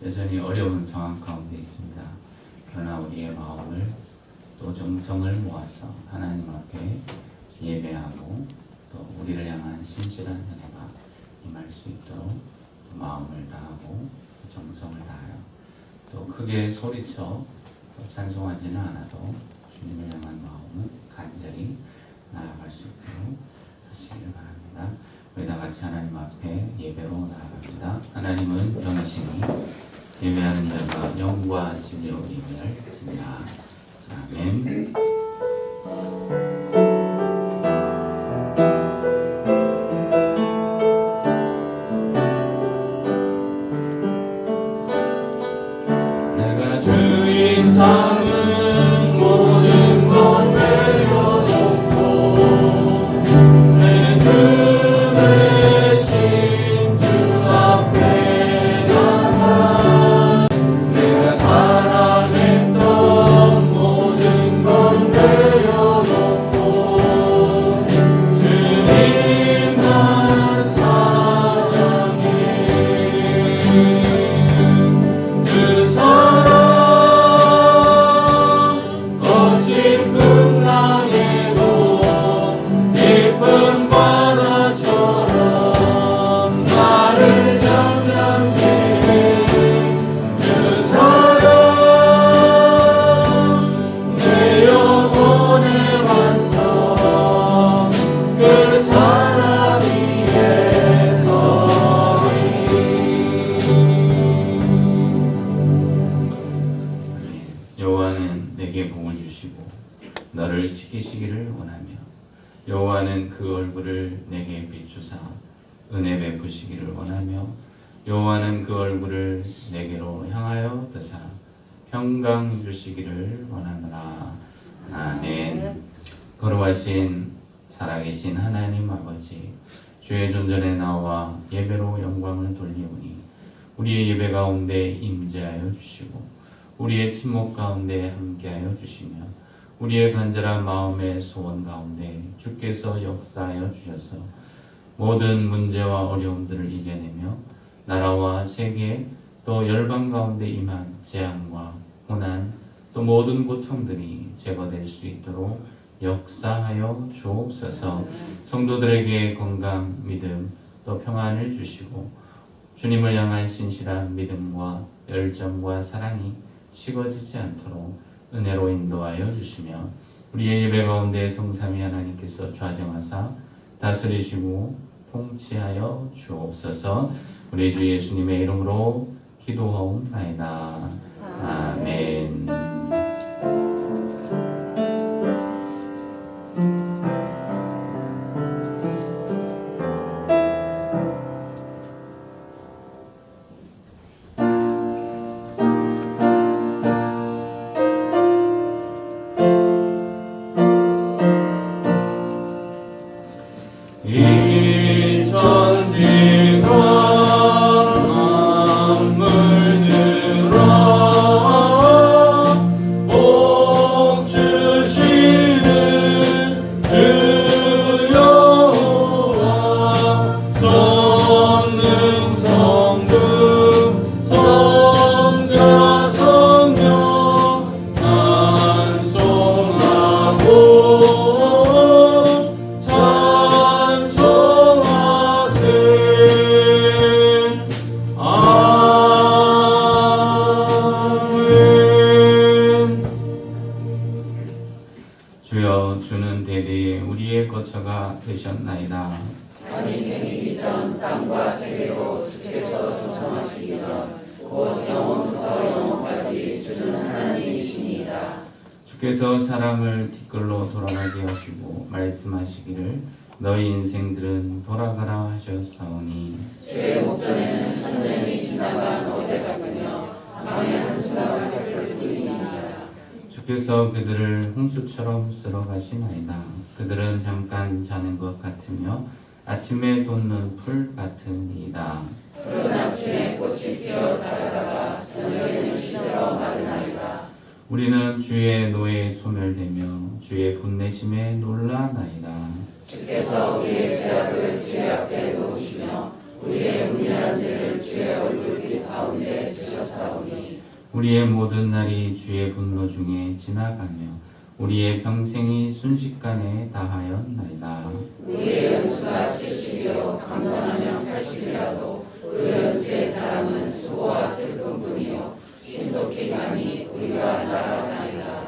여전히 어려운 상황 가운데 있습니다. 그러나 우리의 마음을 또 정성을 모아서 하나님 앞에 예배하고 또 우리를 향한 신실한 은혜가 임할 수 있도록 또 마음을 다하고 정성을 다하여 또 크게 소리쳐 또 찬송하지는 않아도 주님을 향한 마음은 간절히 나아갈 수 있도록 하시기를 바랍니다. 우리 다 같이 하나님 앞에 예배로 나아갑니다. 하나님은 영이시니 예배하는 자가 영과 진리로 예배할지니라. 아멘. 내가 주인 삼은 모든 것 내려놓고 내 주 대신 주 앞에 나가 내가 사랑했던 모든 것 내려놓고 주님만 사랑해. 그 사랑 거친 풍랑에도 깊은 바다처럼 나를 잠잠케 해. 그 사랑 내 영혼의 완성 그 사랑 위에 서리. 여호와는 내게 복을 주시고 너를 지키시기를 원하며 여호와는 그 얼굴을 내게 비추사 은혜 베푸시기를 원하며 여호와는 그 얼굴을 내게로 향하여 드사 평강 주시기를 원하노라. 아멘. 거룩하신 살아계신 하나님 아버지, 주의 존전에 나와 예배로 영광을 돌리오니 우리의 예배 가운데 임재하여 주시고 우리의 침묵 가운데 함께하여 주시며 우리의 간절한 마음의 소원 가운데 주께서 역사하여 주셔서 모든 문제와 어려움들을 이겨내며 나라와 세계 또 열방 가운데 임한 재앙과 고난 또 모든 고통들이 제거될 수 있도록 역사하여 주옵소서. 성도들에게 건강, 믿음 또 평안을 주시고 주님을 향한 신실한 믿음과 열정과 사랑이 식어지지 않도록 은혜로 인도하여 주시며 우리의 예배 가운데 성삼위 하나님께서 좌정하사 다스리시고 통치하여 주옵소서. 우리 주 예수님의 이름으로 기도하옵나이다. 아멘. 이 천지가 만물들아 되셨나이다. 선이 생기기 전 땅과 세계도 주께서 조성하시기 전 곧 영원부터 영원까지 주는 하나님이시니이다. 주께서 사람을 티끌로 돌아가게 하시고 말씀하시기를 너희 인생들은 돌아가라 하셨사오니 죄의 목전에는 천년이 지나간 어제 같으며 밤의 한수가 될 뿐이니이다. 주께서 그들을 홍수처럼 쓸어 가시나이다. 그들은 잠깐 자는 것 같으며 아침에 돋는 풀 같으니이다. 푸른 아침에 꽃이 피어 자라다가 저녁에는 시들어 마르나이다. 우리는 주의 노에 소멸되며 주의 분내심에 놀라나이다. 주께서 우리의 죄악을 주의 앞에 놓으시며 우리의 은밀한 죄를 주의 얼굴빛 가운데 두셨사오니 우리의 모든 날이 주의 분노 중에 지나가며 우리의 평생이 순식간에 다하였나이다. 우리의 연수가 70이요 강건하면 80이라도 그 연수의 사랑은 수고와 슬픔뿐이요 신속히 가니 우리가 날아가나이다.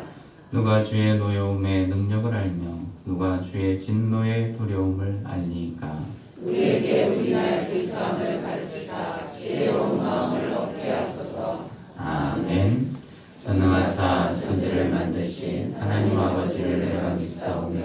누가 주의 노여움의 능력을 알며 누가 주의 진노의 두려움을 알리까. 우리에게 우리나라의 불쌍함을 가르치사 지혜로운 마음을 얻게 하소서. 아멘. 전능하사 천지를 만드신 하나님 아버지를 내가 믿사오며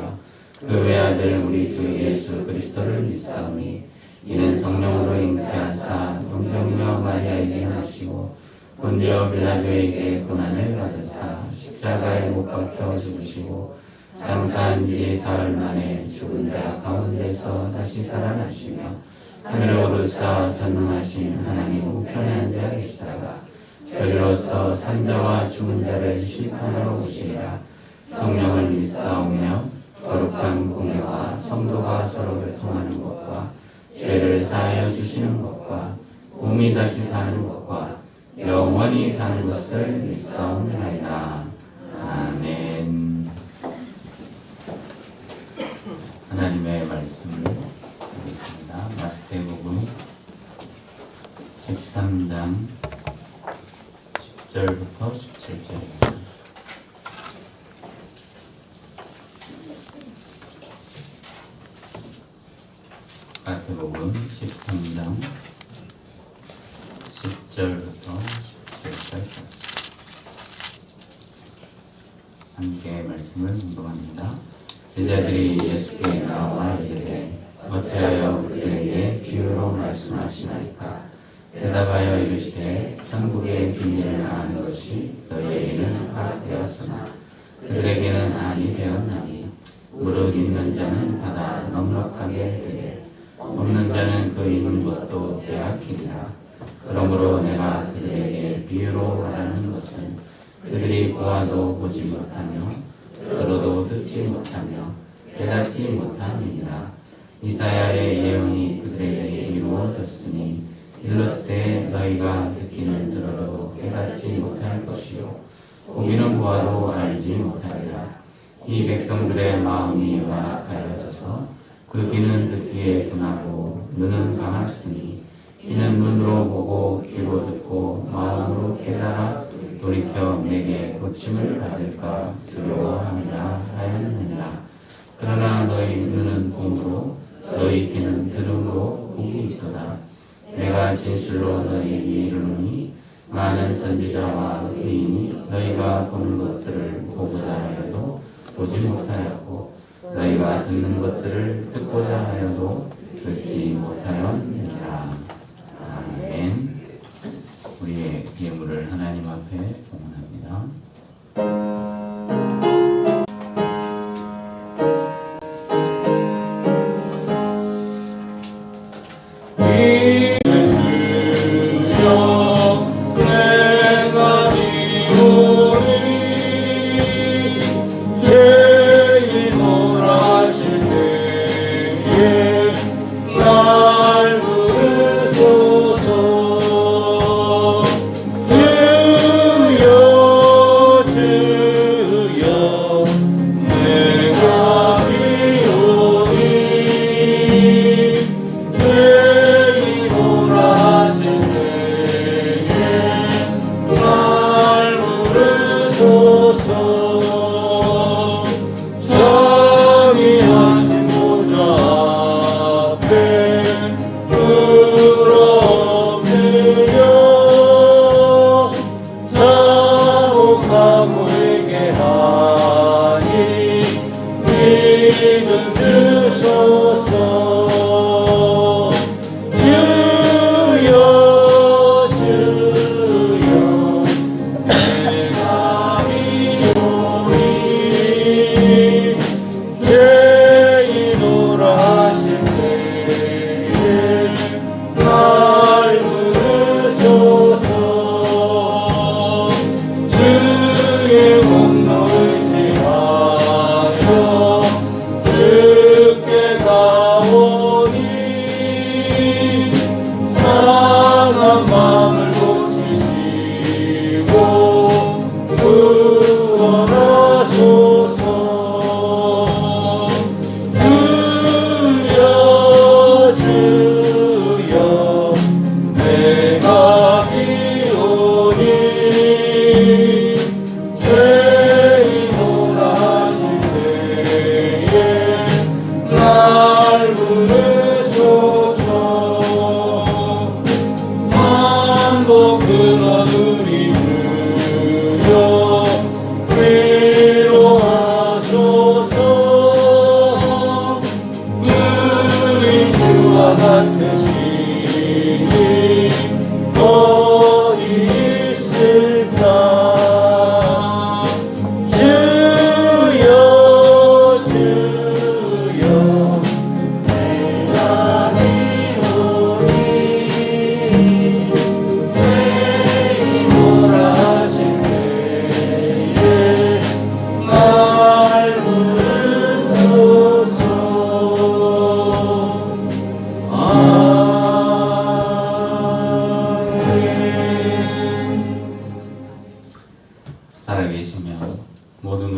그 외아들 우리 주 예수 그리스도를 믿사오니 이는 성령으로 잉태하사 동정녀 마리아에게 나시고 본디오 빌라도에게 고난을 받으사 십자가에 못 박혀 죽으시고 장사한 지 사흘 만에 죽은 자 가운데서 다시 살아나시며 하늘에 오르사 전능하신 하나님 우편에 앉아 계시다가 저리로서 산자와 죽은 자를 심판하러 오시리라. 성령을 믿사오며 거룩한 공예와 성도가 서로 교통하는 것과 죄를 사하여 주시는 것과 몸이 다시 사는 것과 영원히 사는 것을 믿사옵나이다. 아멘. 하나님의 말씀을 보겠습니다. 마태복음 13장 10절부터 17절입니다. 마태복음 13장 10절부터 17절까지 함께 말씀을 공독합니다. 제자들이 예수께 나와 이르되 어찌하여 그들에게 비유로 말씀하시나이까. 대답하여 이르시되 천국의 비밀을 아는 것이 너희에게는 허락되었으나 그들에게는 아니 되었나니 무릇 있는 자는 받아 넉넉하게 되되 없는 자는 그 있는 것도 빼앗기리라. 그러므로 내가 그들에게 비유로 말하는 것은 그들이 보아도 보지 못하며 들어도 듣지 못하며 깨닫지 못함이니라. 이사야의 예언이 그들에게 이루어졌으니 일렀을 너희가 듣기는 들어도 깨닫지 못할 것이요 보기는 보아도 알지 못하리라. 이 백성들의 마음이 완악하여져서 그 귀는 듣기에 둔하고 눈은 감았으니 이는 눈으로 보고 귀로 듣고 마음으로 깨달아 돌이켜 내게 고침을 받을까 두려워함이라 하였느니라. 그러나 너희 눈은 봄으로 너희 귀는 들음으로 복이 있도다. 내가 진실로 너희에게 이르노니 많은 선지자와 의인이 너희가 보는 것들을 보고자 하여도 보지 못하였고 너희가 듣는 것들을 듣고자 하여도 듣지 못하였느니라. 아멘. 우리의 예물을 하나님 앞에 봉헌합니다. 주여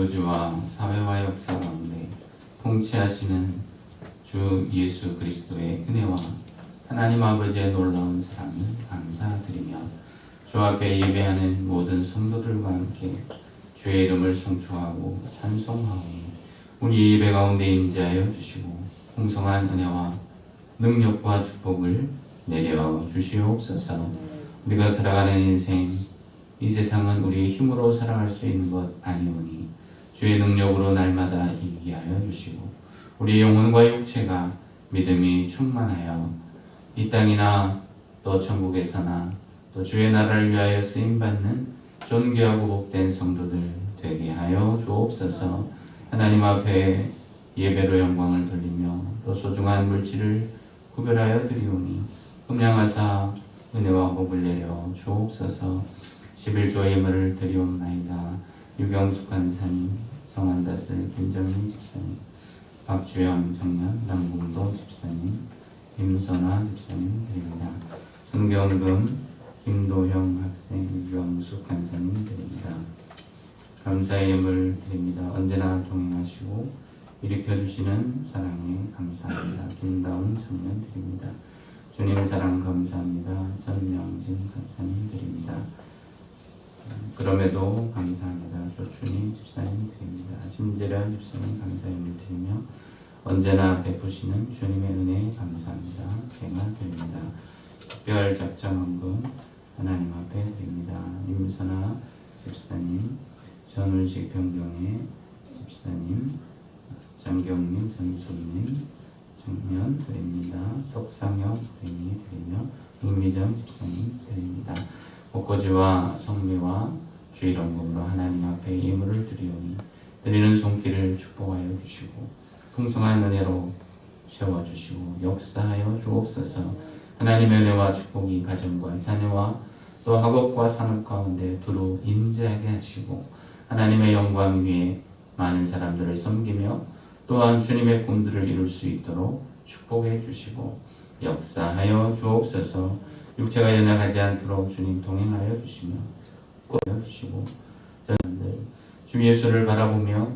교주와 사회와 역사 가운데 통치하시는 주 예수 그리스도의 은혜와 하나님 아버지의 놀라운 사랑을 감사드리며 주 앞에 예배하는 모든 성도들과 함께 주의 이름을 송축하고 찬송하오니 우리 예배 가운데 임재하여 주시고 풍성한 은혜와 능력과 축복을 내려 주시옵소서. 우리가 살아가는 인생, 이 세상은 우리의 힘으로 살아갈 수 있는 것 아니오니 주의 능력으로 날마다 이기게 하여 주시고 우리의 영혼과 육체가 믿음이 충만하여 이 땅이나 또 천국에서나 또 주의 나라를 위하여 쓰임받는 존귀하고 복된 성도들 되게 하여 주옵소서. 하나님 앞에 예배로 영광을 돌리며 또 소중한 물질을 구별하여 드리오니 흠양하사 은혜와 복을 내려 주옵소서. 11조의 예물을 드리옵나이다. 유경숙 간사님, 성한다슬 김정민 집사님, 박주영 청년 남궁도 집사님, 임선화 집사님 드립니다. 성경금 김도형 학생, 유경숙 간사님 드립니다. 감사의 예물 드립니다. 언제나 동행하시고 일으켜주시는 사랑에 감사합니다. 김다운 청년 드립니다. 주님 사랑 감사합니다. 전명진 간사님 드립니다. 그럼에도 감사합니다. 조춘희 집사님 드립니다. 심재련 집사님 감사의 예물 드리며 언제나 베푸시는 주님의 은혜에 감사합니다. 제가 드립니다. 특별 작정헌금 하나님 앞에 드립니다. 임선아 집사님, 전울식 병경의 집사님, 장경님, 전소님, 청년 드립니다. 석상혁 부인이 드리며 문미정 집사님 드립니다. 목고지와 성미와 주일원금으로 하나님 앞에 예물을 드리오니 드리는 손길을 축복하여 주시고 풍성한 은혜로 채워주시고 역사하여 주옵소서. 하나님의 은혜와 축복이 가정과 자녀와 또 학업과 산업 가운데 두루 임재하게 하시고 하나님의 영광 위에 많은 사람들을 섬기며 또한 주님의 꿈들을 이룰 수 있도록 축복해 주시고 역사하여 주옵소서. 육체가 연약하지 않도록 주님 동행하여 주시며 꾸려 주시고 저들 주 예수를 바라보며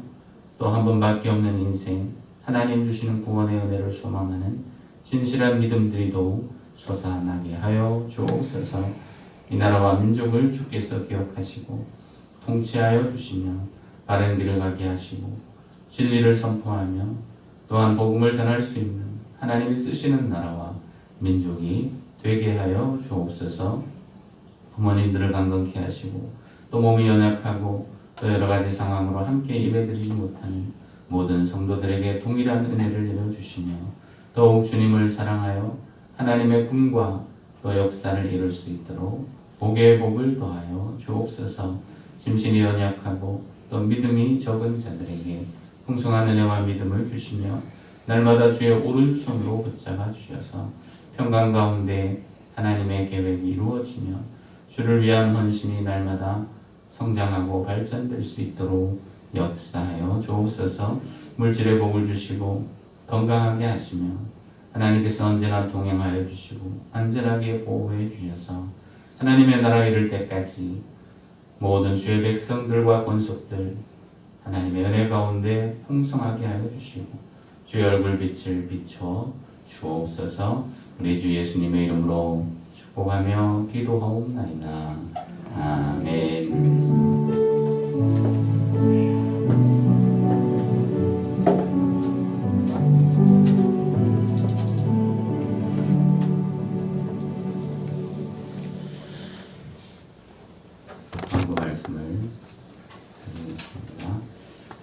또 한 번밖에 없는 인생 하나님 주시는 구원의 은혜를 소망하는 진실한 믿음들이 더욱 솟아나게 하여 주옵소서. 이 나라와 민족을 주께서 기억하시고 통치하여 주시며 바른 길을 가게 하시고 진리를 선포하며 또한 복음을 전할 수 있는 하나님이 쓰시는 나라와 민족이 되게 하여 주옵소서. 부모님들을 강건케 하시고 또 몸이 연약하고 또 여러 가지 상황으로 함께 예배드리지 못하는 모든 성도들에게 동일한 은혜를 내려주시며 더욱 주님을 사랑하여 하나님의 꿈과 또 역사를 이룰 수 있도록 복의 복을 더하여 주옵소서. 심신이 연약하고 또 믿음이 적은 자들에게 풍성한 은혜와 믿음을 주시며 날마다 주의 오른손으로 붙잡아 주셔서 평강 가운데 하나님의 계획이 이루어지며 주를 위한 헌신이 날마다 성장하고 발전될 수 있도록 역사하여 주옵소서. 물질의 복을 주시고 건강하게 하시며 하나님께서 언제나 동행하여 주시고 안전하게 보호해 주셔서 하나님의 나라 이룰 때까지 모든 주의 백성들과 권속들 하나님의 은혜 가운데 풍성하게 하여 주시고 주의 얼굴빛을 비춰 주옵소서. 우리 주 예수님의 이름으로 축복하며 기도하옵나이다. 아멘. 광고 말씀을 드리겠습니다.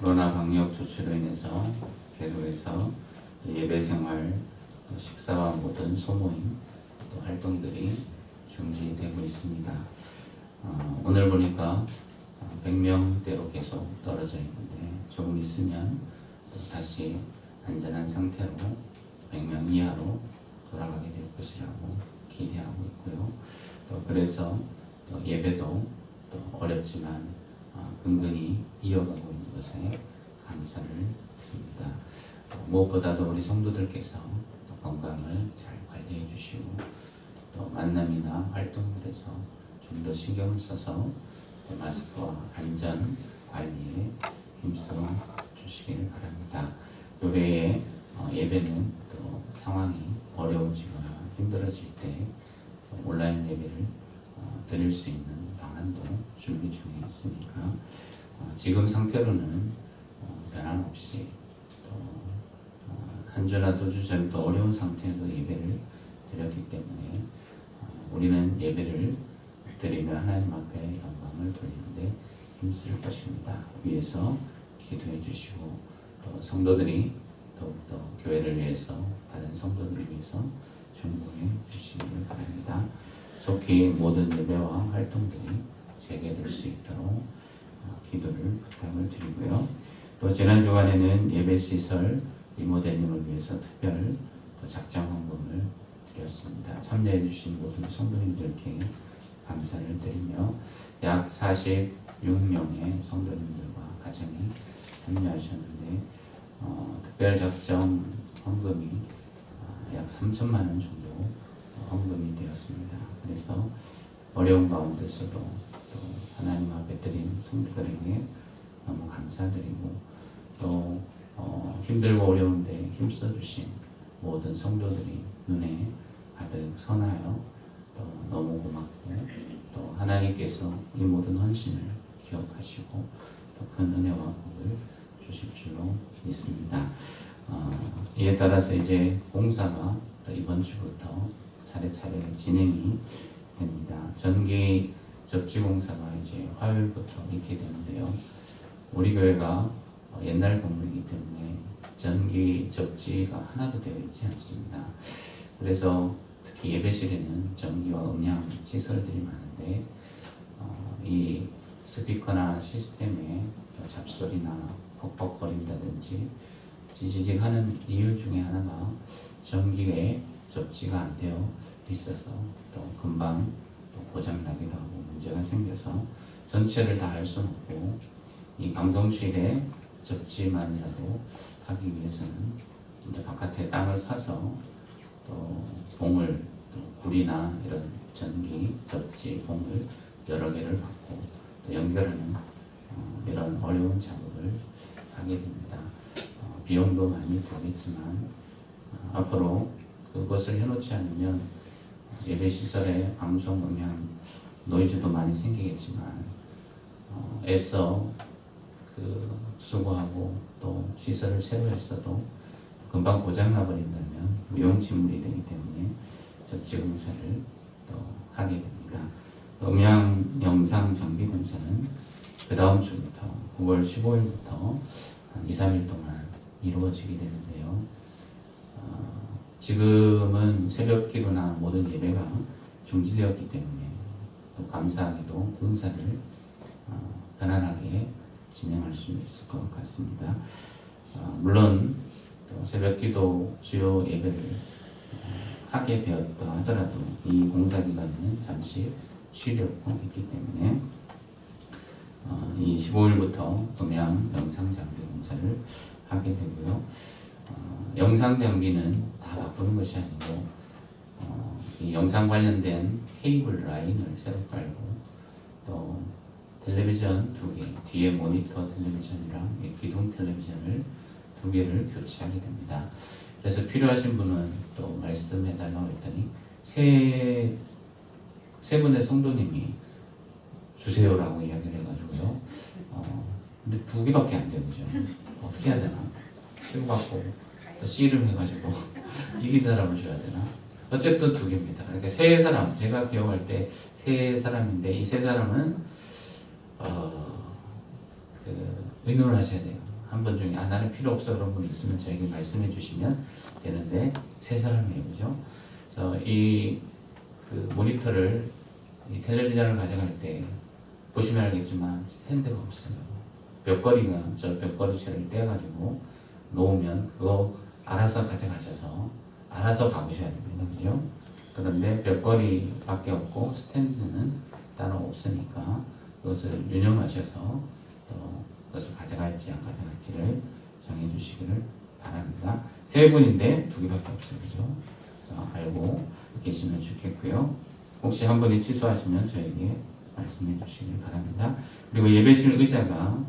코로나 방역 조치로 인해서 계속해서 예배 생활, 식사와 모든 소모임, 또 활동들이 중지되고 있습니다. 오늘 보니까 100명대로 계속 떨어져 있는데 조금 있으면 또 다시 안전한 상태로 100명 이하로 돌아가게 될 것이라고 기대하고 있고요. 또 그래서 또 예배도 또 어렵지만 근근히 이어가고 있는 것에 감사를 드립니다. 무엇보다도 우리 성도들께서 또 건강을 잘 관리해 주시고 또 만남이나 활동들에서 좀 더 신경을 써서 또 마스크와 안전 관리에 힘써 주시길 바랍니다. 그 외에 예배는 또 상황이 어려워지거나 힘들어질 때 온라인 예배를 드릴 수 있는 방안도 준비 중에 있으니까 지금 상태로는 변함없이 또 한 주나 두 주 전부터 어려운 상태에도 예배를 드렸기 때문에 우리는 예배를 드리며 하나님 앞에 영광을 돌리는데 힘쓸 것입니다. 위에서 기도해 주시고 또 성도들이 더욱더 교회를 위해서 다른 성도들을 위해서 중보해 주시기를 바랍니다. 속히 모든 예배와 활동들이 재개될 수 있도록 기도를 부탁을 드리고요. 또 지난 주간에는 예배시설 리모델링을 위해서 특별 작정 헌금을 드렸습니다. 참여해 주신 모든 성도님들께 감사를 드리며 약 46명의 성도님들과 가정이 참여하셨는데 특별 작정 헌금이 약 3천만 원 정도 헌금이 되었습니다. 그래서 어려운 가운데서도 또 하나님 앞에 드린 성도들에게 너무 감사드리고 또 힘들고 어려운데 힘써주신 모든 성도들이 눈에 가득 선하여 너무 고맙고 또 하나님께서 이 모든 헌신을 기억하시고 또 큰 은혜와 복을 주실 줄로 믿습니다. 이에 따라서 이제 공사가 이번 주부터 차례차례 진행이 됩니다. 전기 접지 공사가 이제 화요일부터 있게 되는데요. 우리 교회가 옛날 건물이기 때문에 전기 접지가 하나도 되어 있지 않습니다. 그래서 특히 예배실에는 전기와 음향 시설들이 많은데 이 스피커나 시스템의 잡소리나 벅벅거린다든지 지지직 하는 이유 중에 하나가 전기에 접지가 안 되어 있어서 또 금방 또 고장나기도 하고 문제가 생겨서 전체를 다 할 수는 없고 이 방송실에 접지만이라도 하기 위해서는 이제 바깥에 땅을 파서 또 봉을 또 굴이나 이런 전기 접지 봉을 여러 개를 받고 또 연결하는 이런 어려운 작업을 하게 됩니다. 비용도 많이 들겠지만 앞으로 그것을 해놓지 않으면 예배시설에 방송 음향 노이즈도 많이 생기겠지만 애써 수고하고 또 시설을 새로 했어도 금방 고장나 버린다면 무용지물이 되기 때문에 접지 공사를 또 하게 됩니다. 음향 영상 장비 공사는 그 다음 주부터 9월 15일부터 한 2, 3일 동안 이루어지게 되는데요. 지금은 새벽 기도나 모든 예배가 중지되었기 때문에 또 감사하게도 공사를 편안하게 진행할 수 있을 것 같습니다. 물론 또 새벽 기도 주요 예배를 하게 되었다 하더라도 이 공사 기간에는 잠시 쉬려고 했기 때문에 이 15일부터 음향 영상 장비 공사를 하게 되고요. 영상 장비는 다 바꾸는 것이 아니고 이 영상 관련된 케이블 라인을 새로 깔고 또 텔레비전 2개, 뒤에 모니터 텔레비전이랑 기둥 텔레비전을 2개를 교체하게 됩니다. 그래서 필요하신 분은 또 말씀해달라고 했더니 세 분의 성도님이 주세요라고 이야기를 해가지고요. 근데 2개밖에 안 되죠. 어떻게 해야 되나? 치고받고 또 씨름 해가지고 이긴 사람을 줘야 되나? 어쨌든 2개입니다. 그러니까 세 사람, 제가 기억할 때 세 사람인데 이 세 사람은 의논을 하셔야 돼요. 한 분 중에 나는 필요 없어 그런 분 있으면 저에게 말씀해 주시면 되는데 세 사람이에요, 그죠? 그래서 이 모니터를 이 텔레비전을 가져갈 때 보시면 알겠지만 스탠드가 없어요. 벽걸이가 저 벽걸이채를 떼가지고 놓으면 그거 알아서 가져가셔서 알아서 가보셔야 됩니다, 그죠? 그런데 벽걸이밖에 없고 스탠드는 따로 없으니까 그것을 유념하셔서 또 그것을 가져갈지 안 가져갈지를 정해주시기를 바랍니다. 세 분인데 2개밖에 없어요, 그죠? 알고 계시면 좋겠고요. 혹시 한 분이 취소하시면 저에게 말씀해 주시길 바랍니다. 그리고 예배실 의자가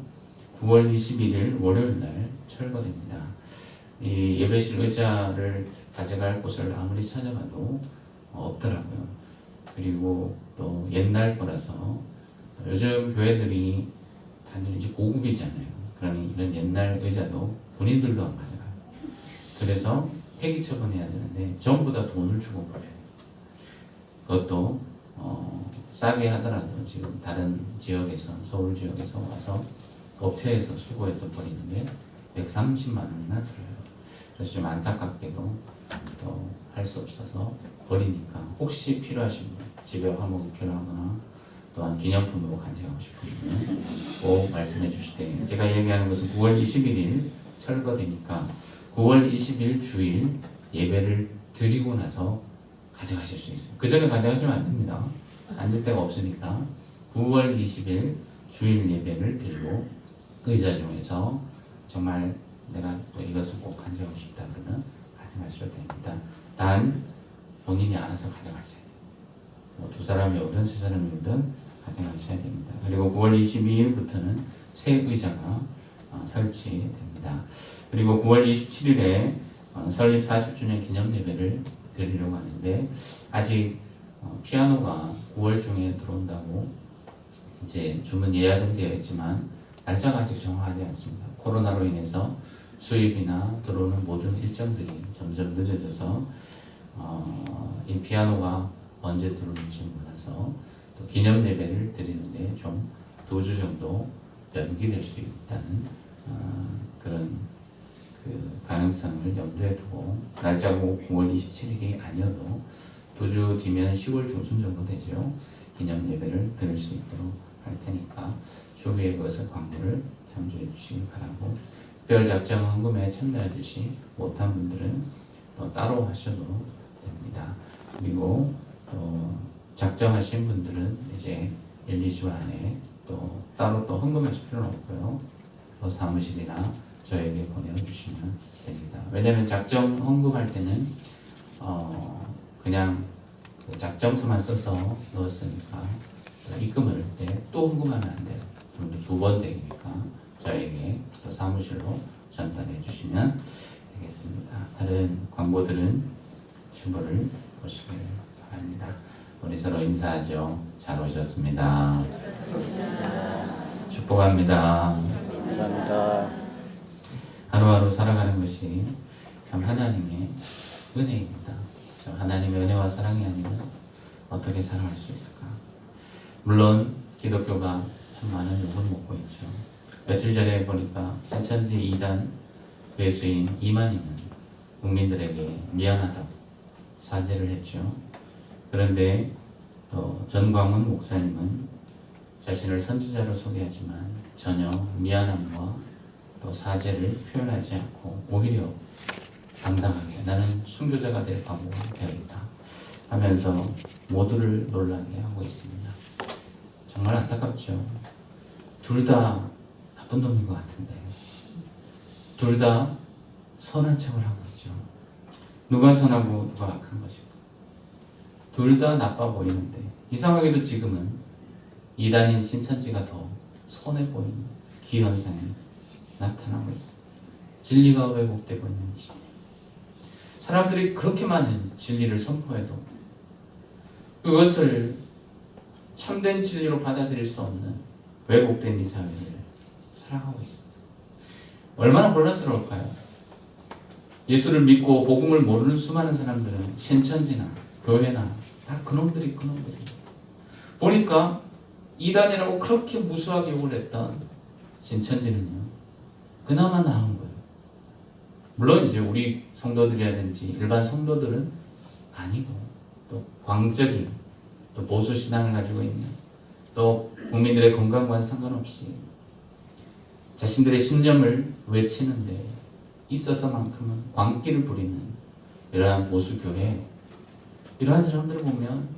9월 21일 월요일 날 철거됩니다. 이 예배실 의자를 가져갈 곳을 아무리 찾아봐도 없더라고요. 그리고 또 옛날 거라서 요즘 교회들이 다들 이제 고급이잖아요. 그러니 이런 옛날 의자도 본인들도 안 가져가요. 그래서 폐기 처분해야 되는데 전부 다 돈을 주고 버려요. 그것도 싸게 하더라도 지금 다른 지역에서, 서울 지역에서 와서 업체에서 수거해서 버리는데 130만 원이나 들어요. 그래서 좀 안타깝게도 할 수 없어서 버리니까 혹시 필요하신 분, 집에 화목이 필요하거나 또한 기념품으로 간직하고 싶으면 꼭 말씀해 주시되, 제가 얘기하는 것은 9월 21일 철거되니까 9월 20일 주일 예배를 드리고 나서 가져가실 수 있어요. 그 전에 가져가시면 안 됩니다. 앉을 데가 없으니까 9월 20일 주일 예배를 드리고 의자 중에서 정말 내가 또 이것을 꼭 간직하고 싶다 그러면 가져가셔도 됩니다. 단 본인이 알아서 가져가셔야 돼요. 두 사람이든 세 사람이든 가져가셔야 됩니다. 그리고 9월 22일부터는 새 의자가 설치됩니다. 그리고 9월 27일에 설립 40주년 기념 예배를 드리려고 하는데 아직 피아노가 9월 중에 들어온다고 이제 주문 예약은 되어 있지만 날짜가 아직 정확하지 않습니다. 코로나로 인해서 수입이나 들어오는 모든 일정들이 점점 늦어져서 이 피아노가 언제 들어올지 몰라서 또 기념 예배를 드리는데 좀 2주 정도 연기될 수 있다는 그런 그 가능성을 염두에 두고 날짜가 9월 27일이 아니어도 2주 뒤면 10월 중순 정도 되죠. 기념 예배를 드릴 수 있도록 할 테니까 조기에 그것을 광고를 참조해 주시기 바라고, 특별 작정 헌금에 참여하듯이 못한 분들은 또 따로 하셔도 됩니다. 그리고 작정하신 분들은 이제 1, 2주 안에 또 따로 또 헌금하실 필요는 없고요. 또 사무실이나 저에게 보내주시면 됩니다. 왜냐하면 작정 헌금할 때는 그냥 그 작정서만 써서 넣었으니까 입금을 할 때 또 헌금하면 안 돼요. 그럼 2번 되니까 저에게 또 사무실로 전달해 주시면 되겠습니다. 다른 광고들은 주보를 보시길 바랍니다. 우리 서로 인사하죠. 잘 오셨습니다. 축복합니다. 감사합니다. 하루하루 살아가는 것이 참 하나님의 은혜입니다. 하나님의 은혜와 사랑이 아니면 어떻게 살아갈 수 있을까? 물론 기독교가 참 많은 욕을 먹고 있죠. 며칠 전에 보니까 신천지 2단 괴수인 이만희는 국민들에게 미안하다고 사죄를 했죠. 그런데 또 전광훈 목사님은 자신을 선지자로 소개하지만 전혀 미안함과 또 사죄를 표현하지 않고 오히려 당당하게 나는 순교자가 될 각오가 되어 있다 하면서 모두를 놀라게 하고 있습니다. 정말 안타깝죠. 둘 다 나쁜 놈인 것 같은데 둘 다 선한 척을 하고 있죠. 누가 선하고 누가 악한 것일까? 둘 다 나빠 보이는데 이상하게도 지금은 이단인 신천지가 더 선해 보이는 기현상이 나타나고 있습니다. 진리가 왜곡되고 있는 시대. 사람들이 그렇게 많은 진리를 선포해도 그것을 참된 진리로 받아들일 수 없는 왜곡된 이 사회를 살아가고 있습니다. 얼마나 혼란스러울까요? 예수를 믿고 복음을 모르는 수많은 사람들은 신천지나 교회나 다 그놈들이 보니까 이단이라고 그렇게 무수하게 욕을 했던 신천지는요 그나마 나은 거예요. 물론 이제 우리 성도들이라든지 일반 성도들은 아니고 또 광적인 또 보수 신앙을 가지고 있는 또 국민들의 건강과는 상관없이 자신들의 신념을 외치는데 있어서만큼은 광기를 부리는 이러한 보수교회, 이러한 사람들을 보면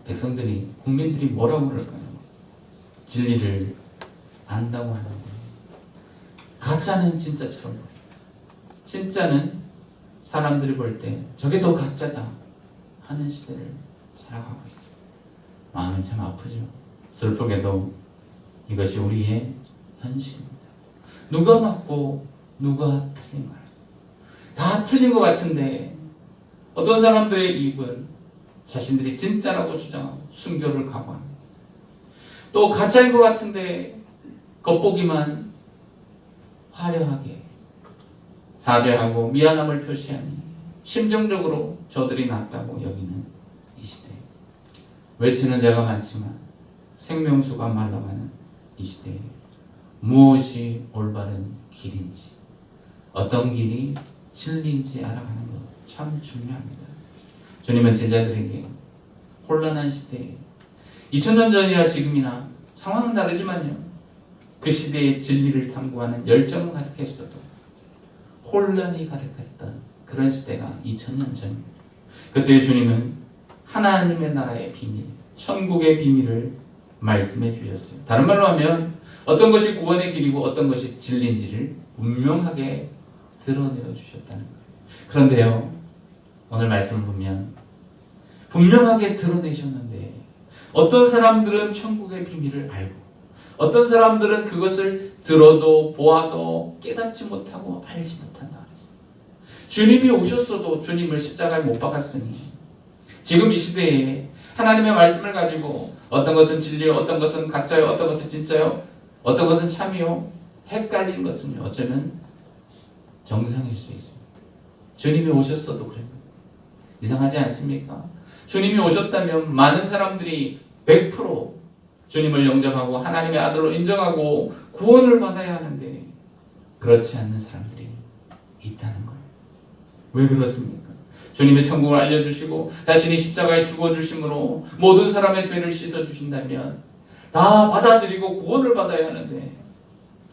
백성들이, 국민들이 뭐라고 그럴까요? 진리를 안다고 하는 거예요. 가짜는 진짜처럼 보여요. 진짜는 사람들이 볼 때 저게 더 가짜다 하는 시대를 살아가고 있어요. 마음이 참 아프죠. 슬프게도 이것이 우리의 현실입니다. 누가 맞고 누가 틀린 거예요. 다 틀린 것 같은데 어떤 사람들의 입은 자신들이 진짜라고 주장하고 순교를 각오합니다. 또 가짜인 것 같은데 겉보기만 화려하게 사죄하고 미안함을 표시하니 심정적으로 저들이 낫다고 여기는 이 시대. 외치는 자가 많지만 생명수가 말라가는 이 시대에 무엇이 올바른 길인지, 어떤 길이 진리인지 알아가는 것 참 중요합니다. 주님은 제자들에게 혼란한 시대에 2000년 전이나 지금이나 상황은 다르지만요, 그 시대의 진리를 탐구하는 열정은 가득했어도 혼란이 가득했던 그런 시대가 2000년 전입니다. 그때 주님은 하나님의 나라의 비밀, 천국의 비밀을 말씀해 주셨어요. 다른 말로 하면 어떤 것이 구원의 길이고 어떤 것이 진리인지를 분명하게 드러내어 주셨다는 거예요. 그런데요, 오늘 말씀을 보면 분명하게 드러내셨는데 어떤 사람들은 천국의 비밀을 알고 어떤 사람들은 그것을 들어도 보아도 깨닫지 못하고 알지 못한다 그랬어요. 주님이 오셨어도 주님을 십자가에 못 박았으니 지금 이 시대에 하나님의 말씀을 가지고 어떤 것은 진리요, 어떤 것은 가짜요, 어떤 것은 진짜요, 어떤 것은 참이요, 헷갈린 것은요, 어쩌면 정상일 수 있습니다. 주님이 오셨어도 그래요. 이상하지 않습니까? 주님이 오셨다면 많은 사람들이 100% 주님을 영접하고 하나님의 아들로 인정하고 구원을 받아야 하는데 그렇지 않는 사람들이 있다는 거예요. 왜 그렇습니까? 주님의 천국을 알려주시고 자신이 십자가에 죽어주심으로 모든 사람의 죄를 씻어주신다면 다 받아들이고 구원을 받아야 하는데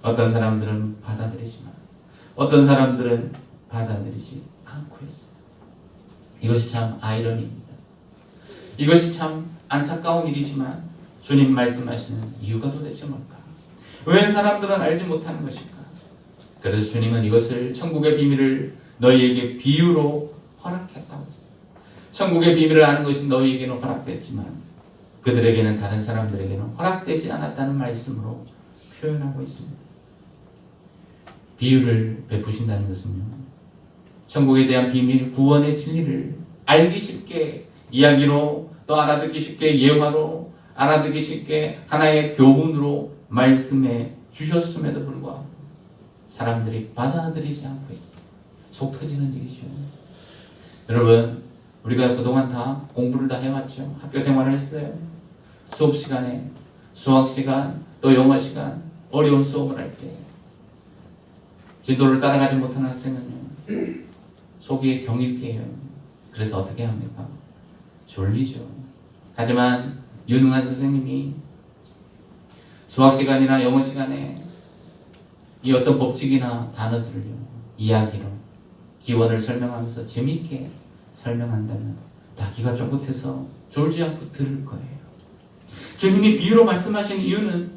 어떤 사람들은 받아들이지만 어떤 사람들은 받아들이지 않고 있어요. 이것이 참 아이러니입니다. 이것이 참 안타까운 일이지만 주님 말씀하시는 이유가 도대체 뭘까? 왜 사람들은 알지 못하는 것일까? 그래서 주님은 이것을 천국의 비밀을 너희에게 비유로 허락했다고 했어요. 천국의 비밀을 아는 것이 너희에게는 허락됐지만 그들에게는, 다른 사람들에게는 허락되지 않았다는 말씀으로 표현하고 있습니다. 비유를 베푸신다는 것은요, 천국에 대한 비밀, 구원의 진리를 알기 쉽게 이야기로, 또 알아듣기 쉽게 예화로, 알아듣기 쉽게 하나의 교훈으로 말씀해 주셨음에도 불구하고 사람들이 받아들이지 않고 있어요. 속 터지는 일이죠. 여러분, 우리가 그동안 다 공부를 다 해왔죠. 학교 생활을 했어요. 수업 시간에, 수학 시간, 또 영어 시간, 어려운 수업을 할 때 지도를 따라가지 못하는 학생은요, 속이 경직해요. 그래서 어떻게 합니까? 졸리죠. 하지만 유능한 선생님이 수학 시간이나 영어 시간에 이 어떤 법칙이나 단어들을요, 이야기로 기원을 설명하면서 재미있게 설명한다면 다 귀가 쫑긋해서 졸지 않고 들을 거예요. 주님이 비유로 말씀하신 이유는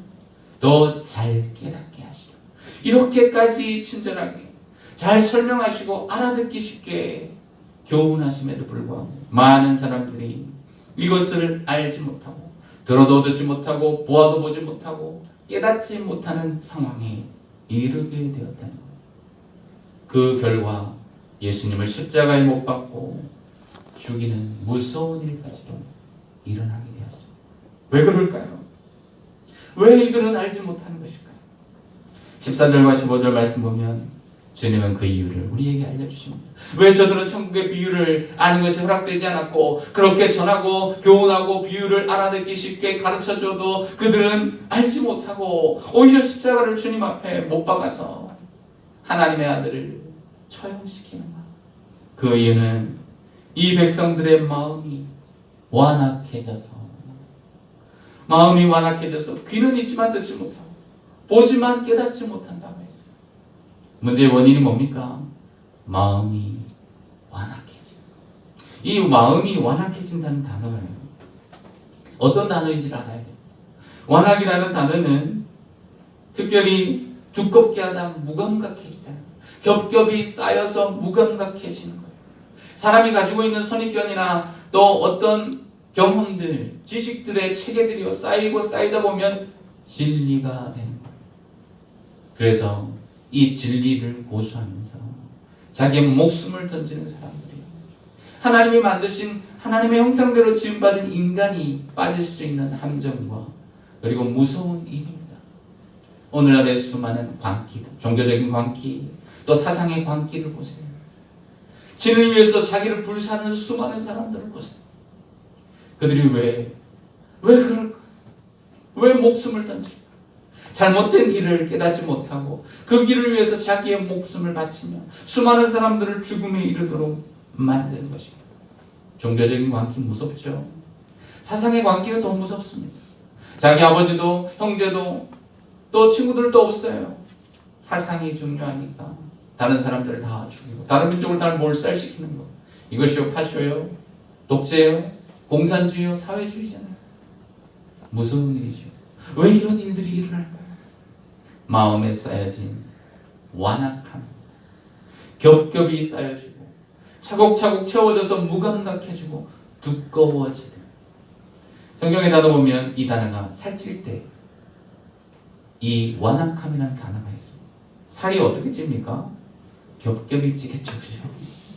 더 잘 깨닫게 하시고 이렇게까지 친절하게 잘 설명하시고 알아듣기 쉽게 교훈하심에도 불구하고 많은 사람들이 이것을 알지 못하고 들어도 듣지 못하고 보아도 보지 못하고 깨닫지 못하는 상황에 이르게 되었다는 거예요. 그 결과 예수님을 십자가에 못 박고 죽이는 무서운 일까지도 일어나게 되었습니다. 왜 그럴까요? 왜 이들은 알지 못하는 것일까요? 14절과 15절 말씀 보면 주님은 그 이유를 우리에게 알려주십니다. 왜 저들은 천국의 비유를 아는 것이 허락되지 않았고 그렇게 전하고 교훈하고 비유를 알아듣기 쉽게 가르쳐줘도 그들은 알지 못하고 오히려 십자가를 주님 앞에 못 박아서 하나님의 아들을 처형시키는가? 그 이유는 이 백성들의 마음이 완악해져서 귀는 있지만 듣지 못하고 보지만 깨닫지 못한다고 했어요. 문제의 원인이 뭡니까? 마음이 완악해져. 이 마음이 완악해진다는 단어가요, 어떤 단어인지를 알아야 돼요. 완악이라는 단어는 특별히 두껍게 하다 무감각해지다, 겹겹이 쌓여서 무감각해지는 거예요. 사람이 가지고 있는 선입견이나 또 어떤 경험들, 지식들의 체계들이 쌓이고 쌓이다 보면 진리가 되는 거예요. 그래서 이 진리를 고수하면서 자기의 목숨을 던지는 사람들이 하나님이 만드신 하나님의 형상대로 지음받은 인간이 빠질 수 있는 함정과 그리고 무서운 일입니다. 오늘날의 수많은 광기, 종교적인 광기, 또 사상의 광기를 보세요. 진을 위해서 자기를 불사하는 수많은 사람들을 보세요. 그들이 왜 목숨을 던질까? 잘못된 일을 깨닫지 못하고 그 길을 위해서 자기의 목숨을 바치며 수많은 사람들을 죽음에 이르도록 만드는 것입니다. 종교적인 광기 무섭죠. 사상의 광기가 더 무섭습니다. 자기 아버지도 형제도 또 친구들도 없어요. 사상이 중요하니까 다른 사람들을 다 죽이고 다른 민족을 다 몰살시키는 것. 이것이요 파쇼요, 독재요, 공산주의요, 사회주의잖아요. 무서운 일이죠. 왜 이런 일들이 일어날까요? 마음에 쌓여진 완악함, 겹겹이 쌓여지고 차곡차곡 채워져서 무감각해지고 두꺼워지듯. 성경에 단어 보면 이 단어가 살찔 때 이 완악함이라는 단어가 있습니다. 살이 어떻게 찝니까? 겹겹이 찌겠죠.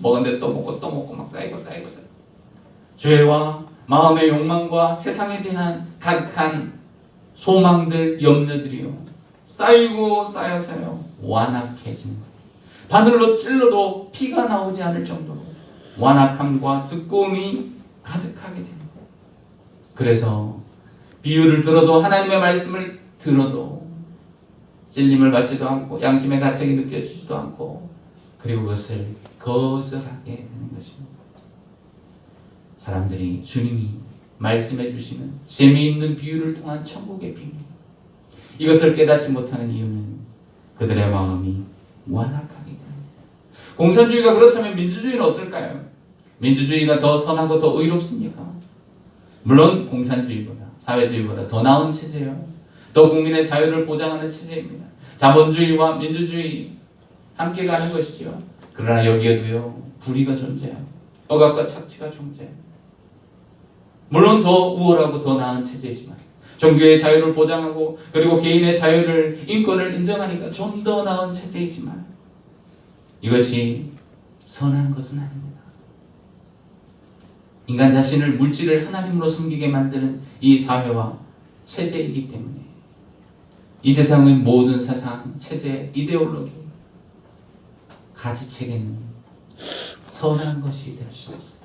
먹었는데 또 먹고 막 쌓이고. 죄와 마음의 욕망과 세상에 대한 가득한 소망들, 염려들이요 쌓이고 쌓여서요 완악해지는 거예요. 바늘로 찔러도 피가 나오지 않을 정도로 완악함과 두꺼움이 가득하게 되는 거예요. 그래서 비유를 들어도 하나님의 말씀을 들어도 찔림을 받지도 않고 양심의 가책이 느껴지지도 않고 그리고 그것을 거절하게 되는 것입니다. 사람들이 주님이 말씀해 주시는 재미있는 비유를 통한 천국의 비밀, 이것을 깨닫지 못하는 이유는 그들의 마음이 완악하기 때문입니다. 공산주의가 그렇다면 민주주의는 어떨까요? 민주주의가 더 선하고 더 의롭습니까? 물론 공산주의보다 사회주의보다 더 나은 체제예요. 더 국민의 자유를 보장하는 체제입니다. 자본주의와 민주주의 함께 가는 것이죠. 그러나 여기에도요 불의가 존재하고 억압과 착취가 존재합니다. 물론 더 우월하고 더 나은 체제지만 종교의 자유를 보장하고 그리고 개인의 자유를 인권을 인정하니까 좀 더 나은 체제이지만 이것이 선한 것은 아닙니다. 인간 자신을 물질을 하나님으로 섬기게 만드는 이 사회와 체제이기 때문에 이 세상의 모든 사상, 체제, 이데올로기, 가지체계는 선한 것이 될 수 있어요.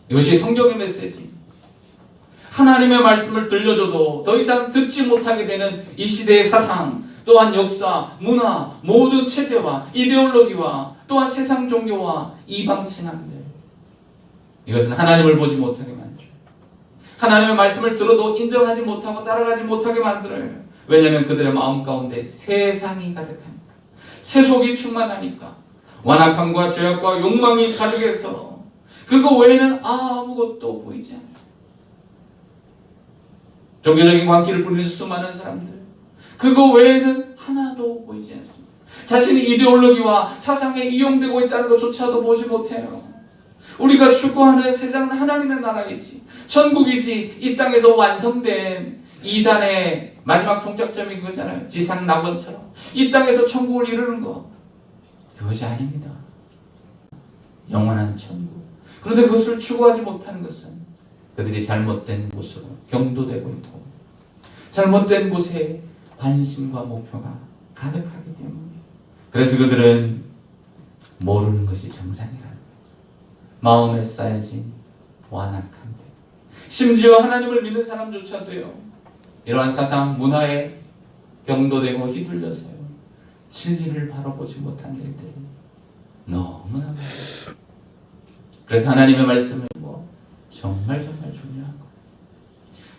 이것이 성경의 메시지. 하나님의 말씀을 들려줘도 더 이상 듣지 못하게 되는 이 시대의 사상, 또한 역사, 문화, 모든 체제와 이데올로기와 또한 세상 종교와 이방 신앙들, 이것은 하나님을 보지 못하게 만들어요. 하나님의 말씀을 들어도 인정하지 못하고 따라가지 못하게 만들어요. 왜냐하면 그들의 마음 가운데 세상이 가득하니까, 세속이 충만하니까, 완악함과 죄악과 욕망이 가득해서 그거 외에는 아무것도 보이지 않아요. 종교적인 광기를 부리는 수많은 사람들, 그거 외에는 하나도 보이지 않습니다. 자신이 이데올로기와 사상에 이용되고 있다는 것조차도 보지 못해요. 우리가 추구하는 세상은 하나님의 나라이지, 천국이지, 이 땅에서 완성된 이단의 마지막 종착점이 그거잖아요. 지상 낙원처럼 이 땅에서 천국을 이루는 것, 그것이 아닙니다. 영원한 천국. 그런데 그것을 추구하지 못하는 것은 그들이 잘못된 곳으로 경도되고 있고 잘못된 곳에 관심과 목표가 가득하기 때문에, 그래서 그들은 모르는 것이 정상이라는 거죠. 마음에 쌓여진 완악함들, 심지어 하나님을 믿는 사람조차도요 이러한 사상, 문화에 경도되고 휘둘려서요 진리를 바라보지 못하는 일들이 너무나 많아요. 그래서 하나님의 말씀은 정말 중요한 거예요.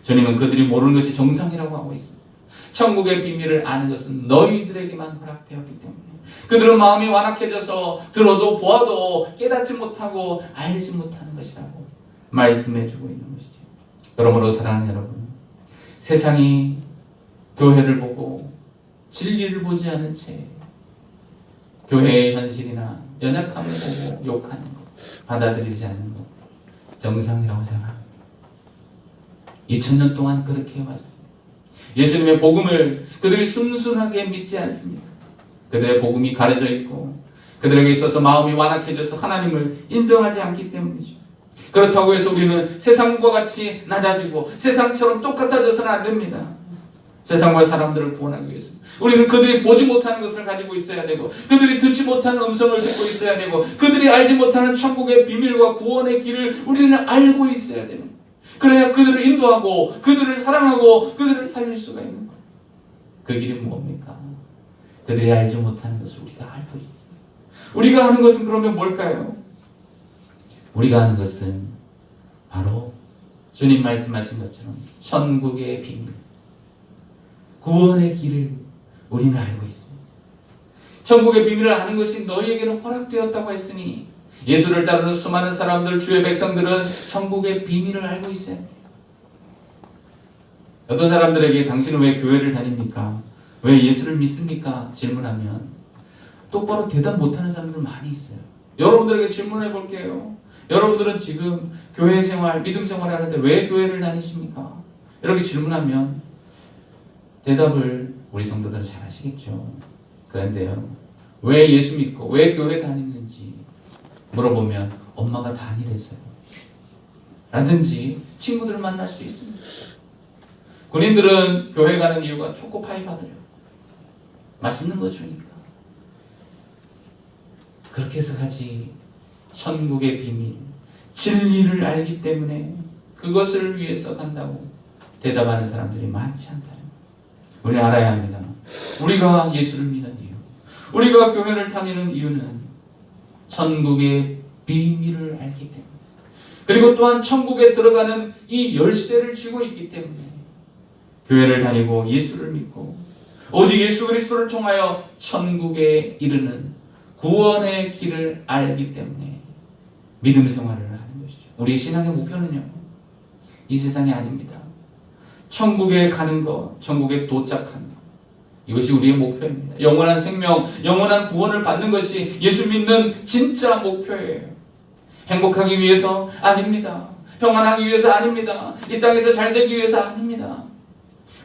주님은 그들이 모르는 것이 정상이라고 하고 있습니다. 천국의 비밀을 아는 것은 너희들에게만 허락되었기 때문에 그들은 마음이 완악해져서 들어도 보아도 깨닫지 못하고 알지 못하는 것이라고 말씀해주고 있는 것이죠. 그러므로 사랑하는 여러분, 세상이 교회를 보고 진리를 보지 않은 채 교회의 현실이나 연약함을 보고 욕하는 것, 받아들이지 않는 것, 정상이라고 생각합니다. 2000년 동안 그렇게 해왔습니다. 예수님의 복음을 그들이 순순하게 믿지 않습니다. 그들의 복음이 가려져 있고 그들에게 있어서 마음이 완악해져서 하나님을 인정하지 않기 때문이죠. 그렇다고 해서 우리는 세상과 같이 낮아지고 세상처럼 똑같아져서는 안 됩니다. 세상과 사람들을 구원하기 위해서 우리는 그들이 보지 못하는 것을 가지고 있어야 되고 그들이 듣지 못하는 음성을 듣고 있어야 되고 그들이 알지 못하는 천국의 비밀과 구원의 길을 우리는 알고 있어야 되는 거예요. 그래야 그들을 인도하고 그들을 사랑하고 그들을 살릴 수가 있는 거예요. 그 길이 뭡니까? 그들이 알지 못하는 것을 우리가 알고 있어요. 우리가 하는 것은 그러면 뭘까요? 우리가 하는 것은 바로 주님 말씀하신 것처럼 천국의 비밀, 구원의 길을 우리는 알고 있습니다. 천국의 비밀을 아는 것이 너희에게는 허락되었다고 했으니 예수를 따르는 수많은 사람들, 주의 백성들은 천국의 비밀을 알고 있어요. 어떤 사람들에게 당신은 왜 교회를 다닙니까? 왜 예수를 믿습니까? 질문하면 똑바로 대답 못하는 사람들 많이 있어요. 여러분들에게 질문해 볼게요. 여러분들은 지금 교회 생활, 믿음 생활 하는데 왜 교회를 다니십니까? 이렇게 질문하면 대답을 우리 성도들은 잘 하시겠죠. 그런데요, 왜 예수 믿고 왜 교회 다니는지 물어보면 엄마가 다니래서요 라든지 친구들을 만날 수 있습니다. 군인들은 교회 가는 이유가 초코파이 받으려, 맛있는 거 주니까. 그렇게 해서 가지. 천국의 비밀, 진리를 알기 때문에 그것을 위해서 간다고 대답하는 사람들이 많지 않다는 거예요. 우리는 알아야 합니다. 우리가 예수를 믿는 이유, 우리가 교회를 다니는 이유는 천국의 비밀을 알기 때문에, 그리고 또한 천국에 들어가는 이 열쇠를 쥐고 있기 때문에 교회를 다니고 예수를 믿고 오직 예수 그리스도를 통하여 천국에 이르는 구원의 길을 알기 때문에 믿음 생활을 하는 것이죠. 우리의 신앙의 목표는요, 이 세상이 아닙니다. 천국에 가는 것, 천국에 도착하는 것, 이것이 우리의 목표입니다. 영원한 생명, 영원한 구원을 받는 것이 예수 믿는 진짜 목표예요. 행복하기 위해서 아닙니다. 평안하기 위해서 아닙니다. 이 땅에서 잘 되기 위해서 아닙니다.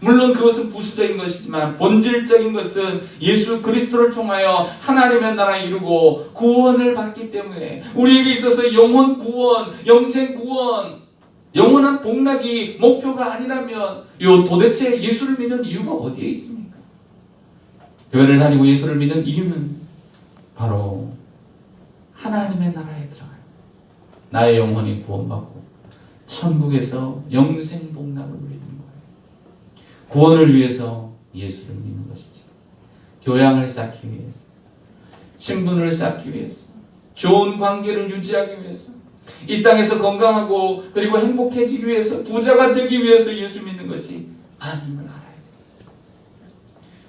물론 그것은 부수적인 것이지만 본질적인 것은 예수 그리스도를 통하여 하나님의 나라에 이루고 구원을 받기 때문에 우리에게 있어서 영원 구원, 영생 구원, 영원한 복락이 목표가 아니라면 도대체 예수를 믿는 이유가 어디에 있습니까? 교회를 다니고 예수를 믿는 이유는 바로 하나님의 나라에 들어가요. 나의 영혼이 구원받고 천국에서 영생 복락을 누리는 거예요. 구원을 위해서 예수를 믿는 것이죠. 교양을 쌓기 위해서, 친분을 쌓기 위해서, 좋은 관계를 유지하기 위해서, 이 땅에서 건강하고 그리고 행복해지기 위해서, 부자가 되기 위해서 예수 믿는 것이 아님을 알아야 돼요.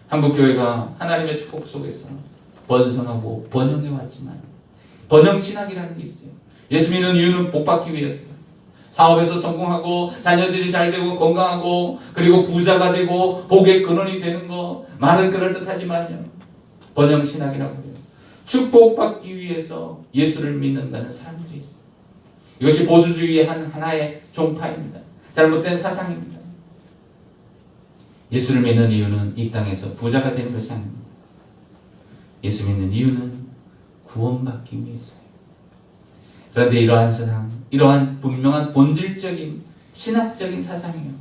한국교회가 하나님의 축복 속에서 번성하고 번영해 왔지만 번영신학이라는 게 있어요. 예수 믿는 이유는 복받기 위해서, 사업에서 성공하고 자녀들이 잘 되고 건강하고 그리고 부자가 되고 복의 근원이 되는 거, 말은 그럴듯하지만요, 번영신학이라고 해요. 축복받기 위해서 예수를 믿는다는 사람들이 있어요. 이것이 보수주의의 하나의 종파입니다. 잘못된 사상입니다. 예수를 믿는 이유는 이 땅에서 부자가 되는 것이 아닙니다. 예수 믿는 이유는 구원받기 위해서예요. 그런데 이러한 사상, 이러한 분명한 본질적인 신학적인 사상이요,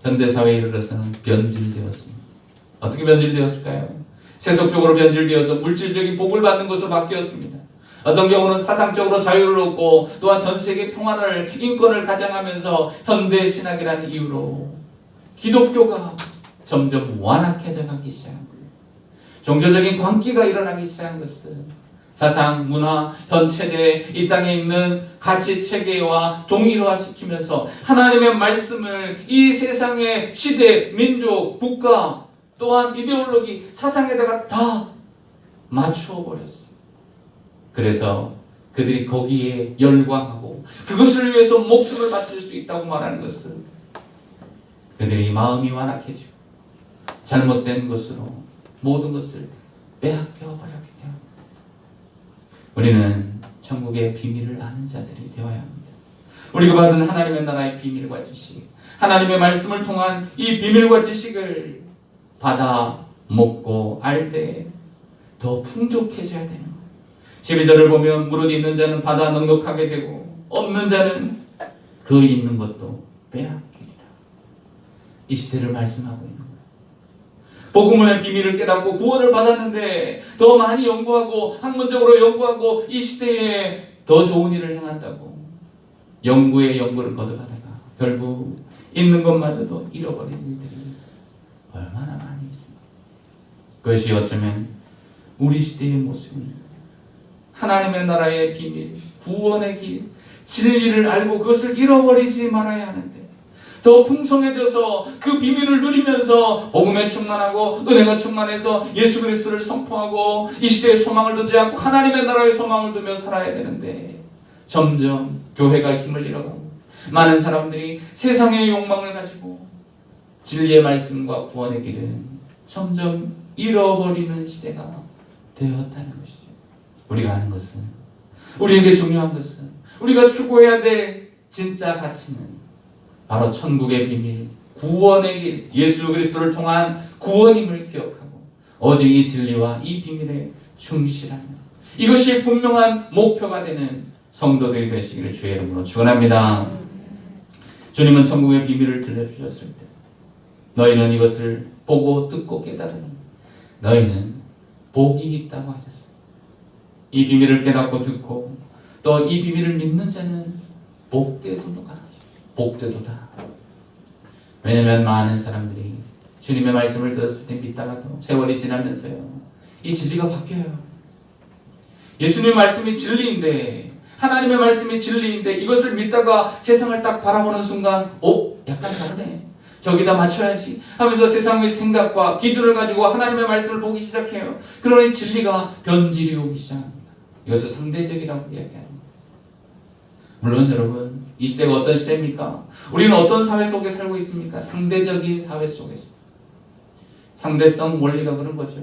현대사회에 이르러서는 변질되었습니다. 어떻게 변질되었을까요? 세속적으로 변질되어서 물질적인 복을 받는 것으로 바뀌었습니다. 어떤 경우는 사상적으로 자유를 얻고 또한 전 세계 평화를, 인권을 가장하면서 현대신학이라는 이유로 기독교가 점점 완악해져 가기 시작한 거예요. 종교적인 광기가 일어나기 시작한 것은 사상, 문화, 현 체제, 이 땅에 있는 가치 체계와 동일화시키면서 하나님의 말씀을 이 세상의 시대, 민족, 국가, 또한 이데올로기, 사상에다가 다 맞추어 버렸어요. 그래서 그들이 거기에 열광하고 그것을 위해서 목숨을 바칠 수 있다고 말하는 것은 그들의 마음이 완악해지고 잘못된 것으로 모든 것을 빼앗겨 버렸기 때문에 우리는 천국의 비밀을 아는 자들이 되어야 합니다. 우리가 받은 하나님의 나라의 비밀과 지식, 하나님의 말씀을 통한 이 비밀과 지식을 받아 먹고 알 때 더 풍족해져야 되는 거예요. 12절을 보면 무릇 있는 자는 받아 넉넉하게 되고 없는 자는 그 있는 것도 빼앗기리라. 이 시대를 말씀하고 있는 거예요. 복음의 비밀을 깨닫고 구원을 받았는데 더 많이 연구하고 학문적으로 연구하고 이 시대에 더 좋은 일을 행한다고 연구에 연구를 거듭하다가 결국 있는 것마저도 잃어버린 일들이 얼마나 많이 있습니다. 그것이 어쩌면 우리 시대의 모습입니다. 하나님의 나라의 비밀, 구원의 길, 진리를 알고 그것을 잃어버리지 말아야 하는데 더 풍성해져서 그 비밀을 누리면서 복음에 충만하고 은혜가 충만해서 예수 그리스도를 선포하고 이 시대에 소망을 두지 않고 하나님의 나라에 소망을 두며 살아야 되는데 점점 교회가 힘을 잃어가고 많은 사람들이 세상의 욕망을 가지고 진리의 말씀과 구원의 길은 점점 잃어버리는 시대가 되었다는 것이죠. 우리가 아는 것은, 우리에게 중요한 것은, 우리가 추구해야 될 진짜 가치는 바로 천국의 비밀, 구원의 길, 예수 그리스도를 통한 구원임을 기억하고 오직 이 진리와 이 비밀에 충실하며 이것이 분명한 목표가 되는 성도들이 되시기를 주의 이름으로 축원합니다. 주님은 천국의 비밀을 들려주셨을 때 너희는 이것을 보고 듣고 깨달으니 너희는 복이 있다고 하셨어요. 이 비밀을 깨닫고 듣고 또 이 비밀을 믿는 자는 복되도다. 복되도다. 왜냐하면 많은 사람들이 주님의 말씀을 들었을 때 믿다가도 세월이 지나면서요 이 진리가 바뀌어요. 예수님의 말씀이 진리인데 하나님의 말씀이 진리인데 이것을 믿다가 세상을 딱 바라보는 순간 약간 다르네. 저기다 맞춰야지 하면서 세상의 생각과 기준을 가지고 하나님의 말씀을 보기 시작해요. 그러니 진리가 변질이 오기 시작합니다. 이것을 상대적이라고 이야기합니다. 물론 여러분 이 시대가 어떤 시대입니까? 우리는 어떤 사회 속에 살고 있습니까? 상대적인 사회 속에서. 상대성 원리가 그런 거죠.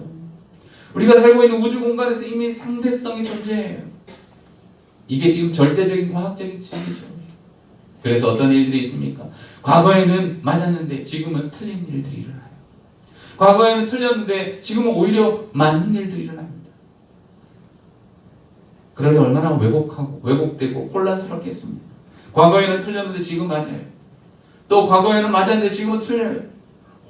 우리가 살고 있는 우주 공간에서 이미 상대성이 존재해요. 이게 지금 절대적인 과학적인 진리죠. 그래서 어떤 일들이 있습니까? 과거에는 맞았는데 지금은 틀린 일들이 일어나요. 과거에는 틀렸는데 지금은 오히려 맞는 일도 일어납니다. 그러니 얼마나 왜곡되고 혼란스럽겠습니까? 과거에는 틀렸는데 지금 맞아요. 또 과거에는 맞았는데 지금은 틀려요.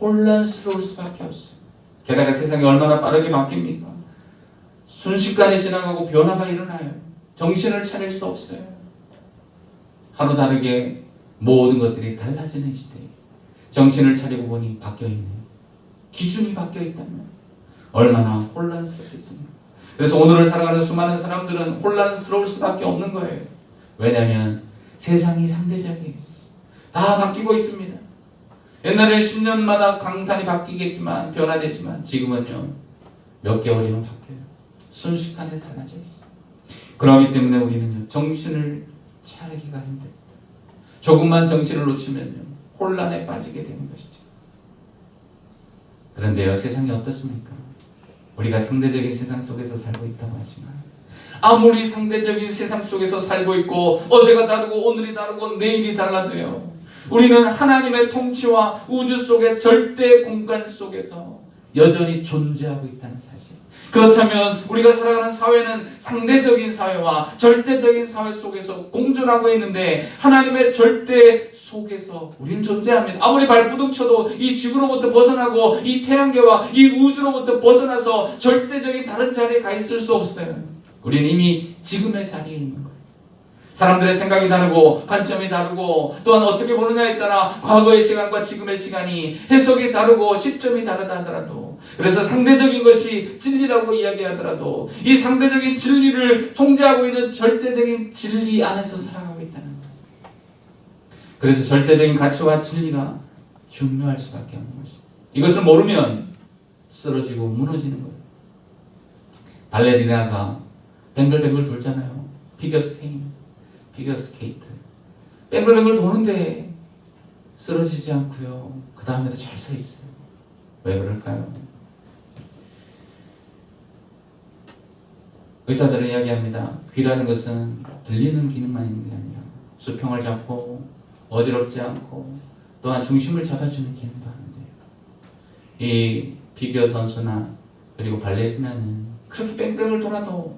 혼란스러울 수밖에 없어요. 게다가 세상이 얼마나 빠르게 바뀝니까? 순식간에 지나가고 변화가 일어나요. 정신을 차릴 수 없어요. 하루 다르게 모든 것들이 달라지는 시대에 정신을 차리고 보니 바뀌어있네요. 기준이 바뀌어있다면 얼마나 혼란스럽겠습니까? 그래서 오늘을 살아가는 수많은 사람들은 혼란스러울 수밖에 없는 거예요. 왜냐하면 세상이 상대적이에요. 다 바뀌고 있습니다. 옛날에는 10년마다 강산이 바뀌겠지만 변화되지만 지금은요 몇 개월이면 바뀌어요. 순식간에 달라져 있어요. 그렇기 때문에 우리는 정신을 차리기가 힘듭니다. 조금만 정신을 놓치면요 혼란에 빠지게 되는 것이죠. 그런데요 세상이 어떻습니까? 우리가 상대적인 세상 속에서 살고 있다고 하지만 아무리 상대적인 세상 속에서 살고 있고 어제가 다르고 오늘이 다르고 내일이 달라도요 우리는 하나님의 통치와 우주 속의 절대 공간 속에서 여전히 존재하고 있다는 사실. 그렇다면 우리가 살아가는 사회는 상대적인 사회와 절대적인 사회 속에서 공존하고 있는데 하나님의 절대 속에서 우리는 존재합니다. 아무리 발부둥 쳐도 이 지구로부터 벗어나고 이 태양계와 이 우주로부터 벗어나서 절대적인 다른 자리에 가 있을 수 없어요. 우리는 이미 지금의 자리에 있는 거예요. 사람들의 생각이 다르고 관점이 다르고 또한 어떻게 보느냐에 따라 과거의 시간과 지금의 시간이 해석이 다르고 시점이 다르다 하더라도 그래서 상대적인 것이 진리라고 이야기하더라도 이 상대적인 진리를 통제하고 있는 절대적인 진리 안에서 살아가고 있다는 거예요. 그래서 절대적인 가치와 진리가 중요할 수밖에 없는 것입니다. 이것을 모르면 쓰러지고 무너지는 거예요. 발레리나가 뱅글뱅글 돌잖아요. 피겨스케이트 뱅글뱅글 도는데 쓰러지지 않고요 그 다음에도 잘 서 있어요. 왜 그럴까요? 의사들은 이야기합니다. 귀라는 것은 들리는 기능만 있는 게 아니라 수평을 잡고 어지럽지 않고 또한 중심을 잡아주는 기능도 하는데요. 이 피겨 선수나 그리고 발레리나는 그렇게 뺑뺑을 돌아도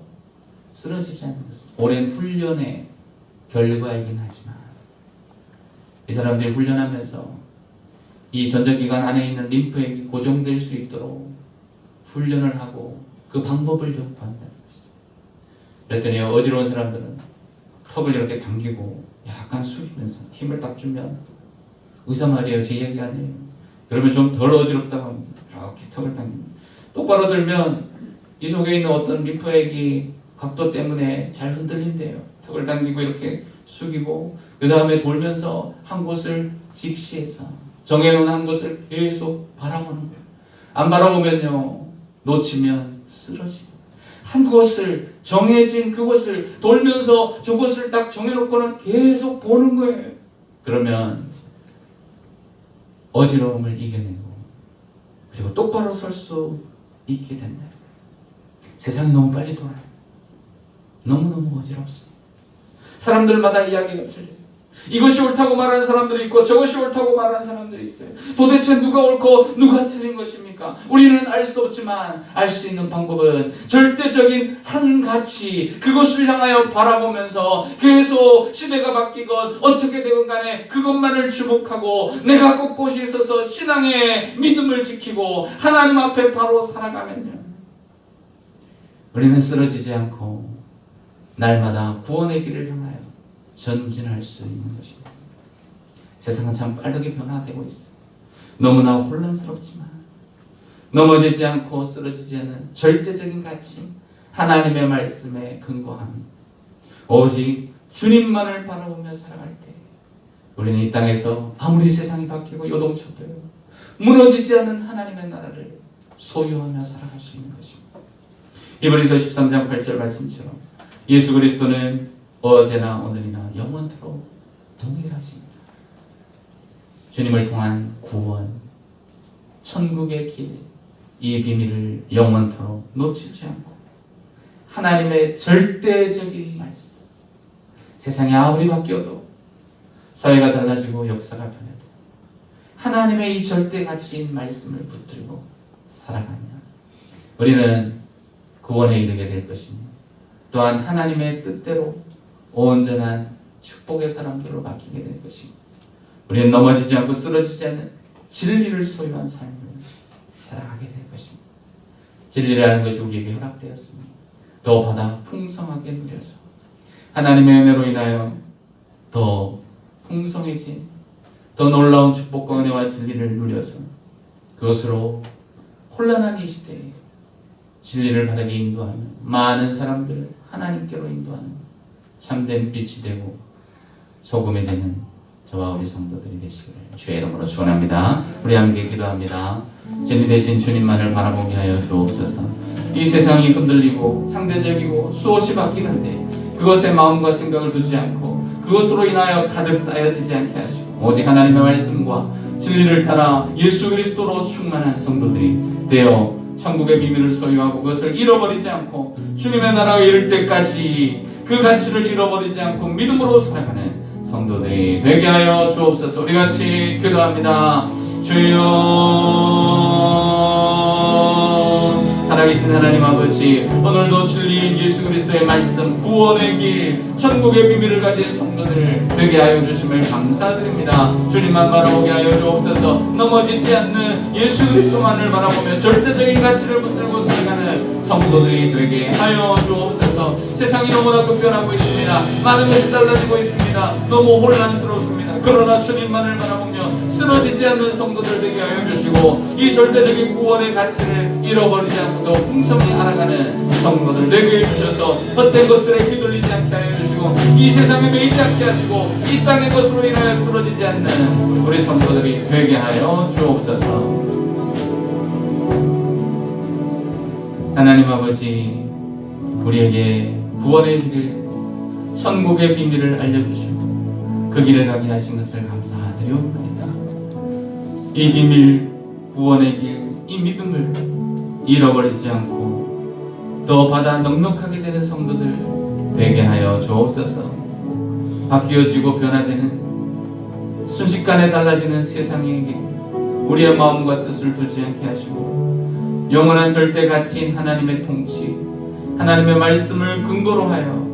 쓰러지지 않는 것은 오랜 훈련의 결과이긴 하지만 이 사람들이 훈련하면서 이 전정기관 안에 있는 림프액이 고정될 수 있도록 훈련을 하고 그 방법을 연구한다는 것이죠. 그랬더니 어지러운 사람들은 턱을 이렇게 당기고 약간 숙이면서 힘을 딱 주면 의사 말이에요, 제 얘기 아니에요. 그러면 좀 덜 어지럽다고 합니다. 이렇게 턱을 당깁니다. 똑바로 들면 이 속에 있는 어떤 림프액이 각도 때문에 잘 흔들린대요. 턱을 당기고 이렇게 숙이고 그 다음에 돌면서 한 곳을 직시해서 정해놓은 한 곳을 계속 바라보는 거예요. 안 바라보면요, 놓치면 쓰러지고 한 곳을 정해진 그곳을 돌면서 저곳을 딱 정해놓고는 계속 보는 거예요. 그러면 어지러움을 이겨내고 그리고 똑바로 설 수 있게 된다. 세상이 너무 빨리 돌아요. 너무너무 어지럽습니다. 사람들마다 이야기가 틀려요. 이것이 옳다고 말하는 사람들이 있고 저것이 옳다고 말하는 사람들이 있어요. 도대체 누가 옳고 누가 틀린 것입니까? 우리는 알 수 없지만 알 수 있는 방법은 절대적인 한 가치, 그것을 향하여 바라보면서 계속 시대가 바뀌건 어떻게 되건 간에 그것만을 주목하고 내가 꼿꼿이 서서 신앙의 믿음을 지키고 하나님 앞에 바로 살아가면요, 우리는 쓰러지지 않고 날마다 구원의 길을 향하여 전진할 수 있는 것입니다. 세상은 참 빠르게 변화되고 있어. 너무나 혼란스럽지만 넘어지지 않고 쓰러지지 않는 절대적인 가치, 하나님의 말씀에 근거한 오직 주님만을 바라보며 살아갈 때 우리는 이 땅에서 아무리 세상이 바뀌고 요동쳐도 무너지지 않는 하나님의 나라를 소유하며 살아갈 수 있는 것입니다. 히브리서 13장 8절 말씀처럼 예수 그리스도는 어제나 오늘이나 영원토록 동일하십니다. 주님을 통한 구원, 천국의 길, 이 비밀을 영원토록 놓치지 않고 하나님의 절대적인 말씀, 세상이 아무리 바뀌어도 사회가 달라지고 역사가 변해도 하나님의 이 절대 가치인 말씀을 붙들고 살아가면 우리는 구원에 이르게 될 것입니다. 또한 하나님의 뜻대로 온전한 축복의 사람들로 바뀌게 될 것입니다. 우리는 넘어지지 않고 쓰러지지 않는 진리를 소유한 삶을 살아가게 될 것입니다. 진리라는 것이 우리에게 허락되었습니다. 더 받아 풍성하게 누려서 하나님의 은혜로 인하여 더 풍성해진 더 놀라운 축복과 은혜와 진리를 누려서 그것으로 혼란한 이 시대에 진리를 바르게 인도하는 많은 사람들을 하나님께로 인도하는 참된 빛이 되고 소금이 되는 저와 우리 성도들이 되시기를 주의 이름으로 축원합니다. 우리 함께 기도합니다. 진리 되신 주님만을 바라보게 하여 주옵소서. 이 세상이 흔들리고 상대적이고 수없이 바뀌는데 그것에 마음과 생각을 두지 않고 그것으로 인하여 가득 쌓여지지 않게 하시고 오직 하나님의 말씀과 진리를 따라 예수 그리스도로 충만한 성도들이 되어 천국의 비밀을 소유하고 그것을 잃어버리지 않고 주님의 나라가 이를 때까지 그 가치를 잃어버리지 않고 믿음으로 살아가는 성도들이 되게 하여 주옵소서. 우리 같이 기도합니다. 주여, 살아계신 하나님 아버지, 오늘도 진리인 예수 그리스도의 말씀, 구원의 길, 천국의 비밀을 가진 성도들 되게 하여 주심을 감사드립니다. 주님만 바라보게 하여 주옵소서. 넘어지지 않는 예수 그리스도만을 바라보며 절대적인 가치를 붙들고 살아가는 성도들이 되게 하여 주옵소서. 세상이 너무나 급변하고 있습니다. 많은 것이 달라지고 있습니다. 너무 혼란스럽습니다. 그러나 주님만을 바라보며 쓰러지지 않는 성도들 되게 하여 주시고 이 절대적인 구원의 가치를 잃어버리지 않고 더 풍성히 알아가는 성도들 되게 해주셔서 헛된 것들에 휘둘리지 않게 하여 주시고 이 세상에 매이지 않게 하시고 이 땅의 것으로 인하여 쓰러지지 않는 우리 성도들이 되게 하여 주옵소서. 하나님 아버지, 우리에게 구원의 길을, 천국의 비밀을 알려주시고 그 길을 가게 하신 것을 감사드리옵나이다. 이 비밀, 구원의 길, 이 믿음을 잃어버리지 않고 더 받아 넉넉하게 되는 성도들 되게 하여 주옵소서. 바뀌어지고 변화되는 순식간에 달라지는 세상에게 우리의 마음과 뜻을 두지 않게 하시고 영원한 절대 가치인 하나님의 통치, 하나님의 말씀을 근거로 하여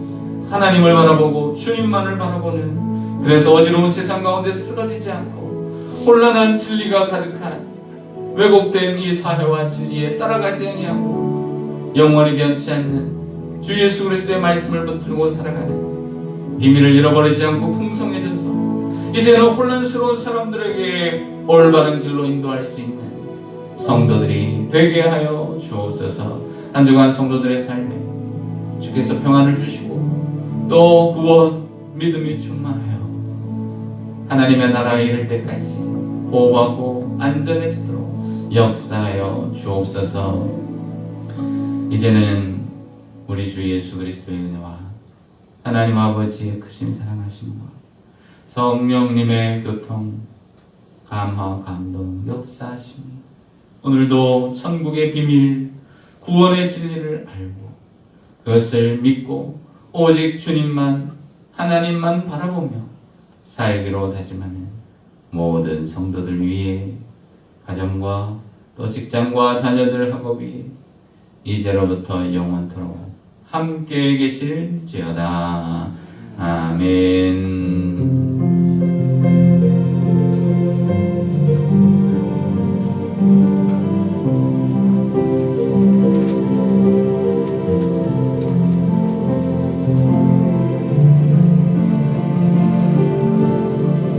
하나님을 바라보고 주님만을 바라보는, 그래서 어지러운 세상 가운데 쓰러지지 않고 혼란한 진리가 가득한 왜곡된 이 사회와 진리에 따라가지 아니하고 영원히 변치 않는 주 예수 그리스도의 말씀을 붙들고 살아가는, 비밀을 잃어버리지 않고 풍성해져서 이제는 혼란스러운 사람들에게 올바른 길로 인도할 수 있는 성도들이 되게 하여 주옵소서. 한 주간 성도들의 삶에 주께서 평안을 주시고 또 구원, 믿음이 충만하여 하나님의 나라에 이를 때까지 보호하고 안전해지도록 역사하여 주옵소서. 이제는 우리 주 예수 그리스도의 은혜와 하나님 아버지의 크신 사랑하심과 성령님의 교통, 감화, 감동, 역사하심이 오늘도 천국의 비밀, 구원의 진리를 알고 그것을 믿고 오직 주님만, 하나님만 바라보며 살기로 다짐하는 모든 성도들 위해, 가정과 또 직장과 자녀들 학업이 이제로부터 영원토록 함께 계실지어다. 아멘.